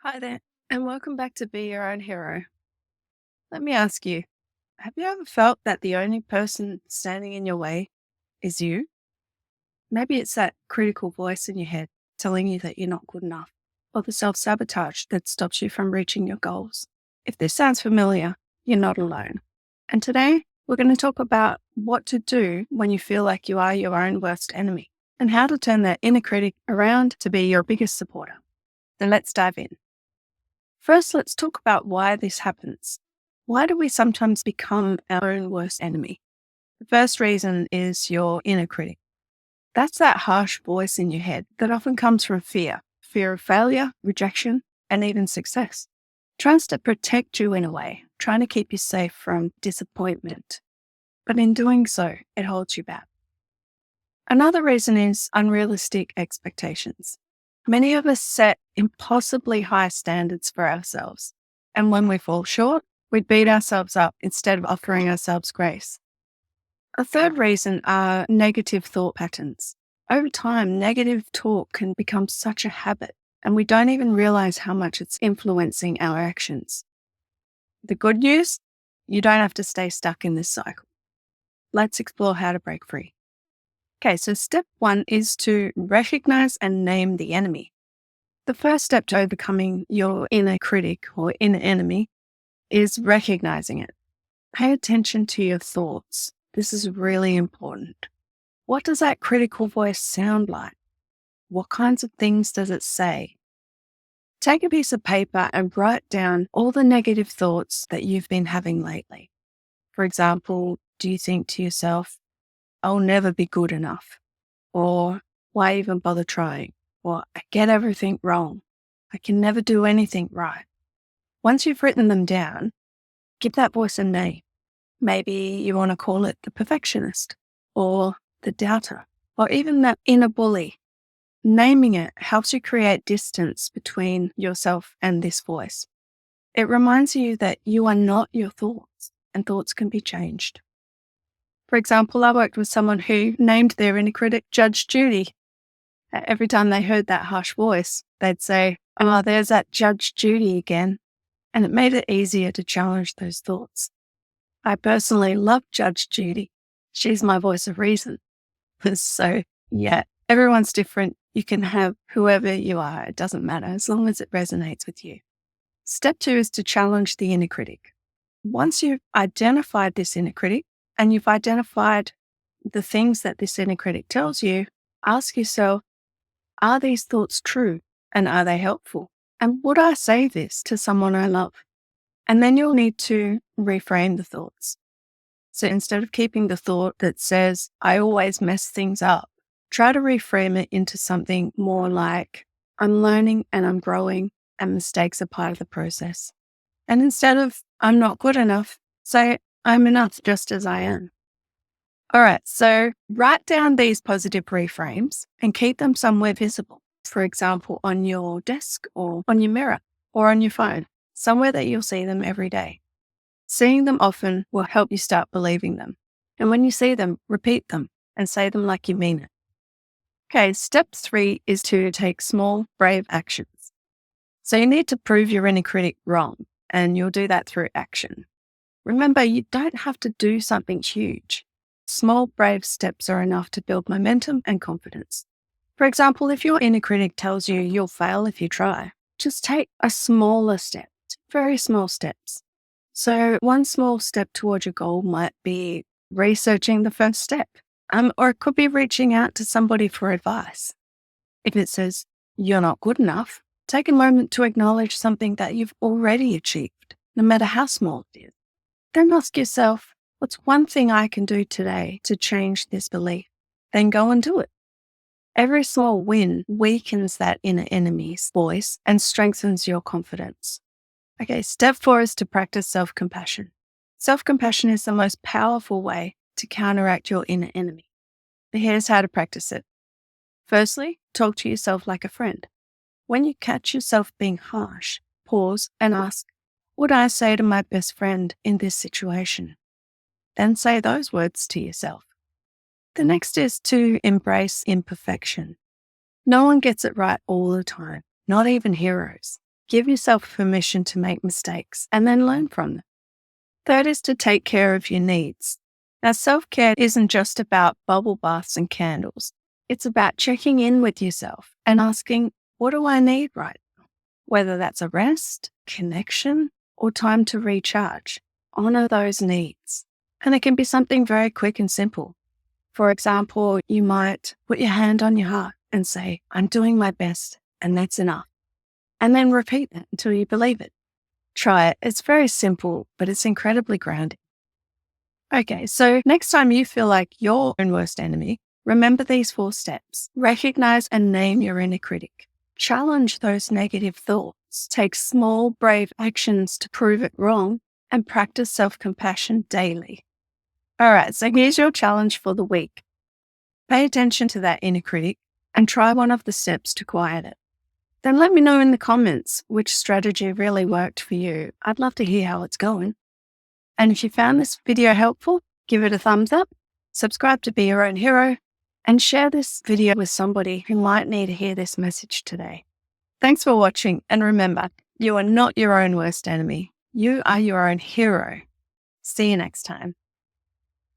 Hi there, and welcome back to Be Your Own Hero. Let me ask you, have you ever felt that the only person standing in your way is you? Maybe it's that critical voice in your head telling you that you're not good enough, or the self sabotage that stops you from reaching your goals. If this sounds familiar, you're not alone. And today, we're going to talk about what to do when you feel like you are your own worst enemy and how to turn that inner critic around to be your biggest supporter. Then let's dive in. First, let's talk about why this happens. Why do we sometimes become our own worst enemy? The first reason is your inner critic. That's that harsh voice in your head that often comes from fear of failure, rejection, and even success. Tries to protect you in a way, trying to keep you safe from disappointment. But in doing so, it holds you back. Another reason is unrealistic expectations. Many of us set impossibly high standards for ourselves. And when we fall short, we beat ourselves up instead of offering ourselves grace. A third reason are negative thought patterns. Over time, negative talk can become such a habit, and we don't even realize how much it's influencing our actions. The good news, you don't have to stay stuck in this cycle. Let's explore how to break free. Okay, so step 1 is to recognize and name the enemy. The first step to overcoming your inner critic or inner enemy is recognizing it. Pay attention to your thoughts. This is really important. What does that critical voice sound like? What kinds of things does it say? Take a piece of paper and write down all the negative thoughts that you've been having lately. For example, do you think to yourself, I'll never be good enough? Or why even bother trying? Or I get everything wrong. I can never do anything right. Once you've written them down, give that voice a name. Maybe you want to call it the perfectionist or the doubter or even that inner bully. Naming it helps you create distance between yourself and this voice. It reminds you that you are not your thoughts and thoughts can be changed. For example, I worked with someone who named their inner critic Judge Judy. Every time they heard that harsh voice, they'd say, oh, there's that Judge Judy again. And it made it easier to challenge those thoughts. I personally love Judge Judy. She's my voice of reason. So, yeah, everyone's different. You can have whoever you are. It doesn't matter as long as it resonates with you. Step 2 is to challenge the inner critic. Once you've identified this inner critic and you've identified the things that this inner critic tells you, ask yourself, are these thoughts true and are they helpful? And would I say this to someone I love? And then you'll need to reframe the thoughts. So instead of keeping the thought that says, I always mess things up, try to reframe it into something more like, I'm learning and I'm growing and mistakes are part of the process. And instead of, I'm not good enough, say, I'm enough just as I am. All right, so write down these positive reframes and keep them somewhere visible. For example, on your desk or on your mirror or on your phone, somewhere that you'll see them every day. Seeing them often will help you start believing them. And when you see them, repeat them and say them like you mean it. Okay, step 3 is to take small, brave actions. So you need to prove your inner critic wrong, and you'll do that through action. Remember, you don't have to do something huge. Small, brave steps are enough to build momentum and confidence. For example, if your inner critic tells you you'll fail if you try, just take a smaller step, very small steps. So one small step towards your goal might be researching the first step, or it could be reaching out to somebody for advice. If it says you're not good enough, take a moment to acknowledge something that you've already achieved, no matter how small it is. Then ask yourself, what's one thing I can do today to change this belief? Then go and do it. Every small win weakens that inner enemy's voice and strengthens your confidence. Okay, step 4 is to practice self-compassion. Self-compassion is the most powerful way to counteract your inner enemy. But here's how to practice it. Firstly, talk to yourself like a friend. When you catch yourself being harsh, pause and ask, what would I say to my best friend in this situation? Then say those words to yourself. The next is to embrace imperfection. No one gets it right all the time, not even heroes. Give yourself permission to make mistakes and then learn from them. Third is to take care of your needs. Now, self-care isn't just about bubble baths and candles. It's about checking in with yourself and asking, what do I need right now? Whether that's a rest, connection, or time to recharge. Honor those needs. And it can be something very quick and simple. For example, you might put your hand on your heart and say, I'm doing my best and that's enough. And then repeat that until you believe it. Try it. It's very simple, but it's incredibly grounding. Okay, so next time you feel like your own worst enemy, remember these 4 steps. Recognize and name your inner critic. Challenge those negative thoughts. Take small, brave actions to prove it wrong and practice self-compassion daily. All right, so here's your challenge for the week. Pay attention to that inner critic and try one of the steps to quiet it. Then let me know in the comments which strategy really worked for you. I'd love to hear how it's going. And if you found this video helpful, give it a thumbs up, subscribe to Be Your Own Hero, and share this video with somebody who might need to hear this message today. Thanks for watching, and remember, you are not your own worst enemy. You are your own hero. See you next time.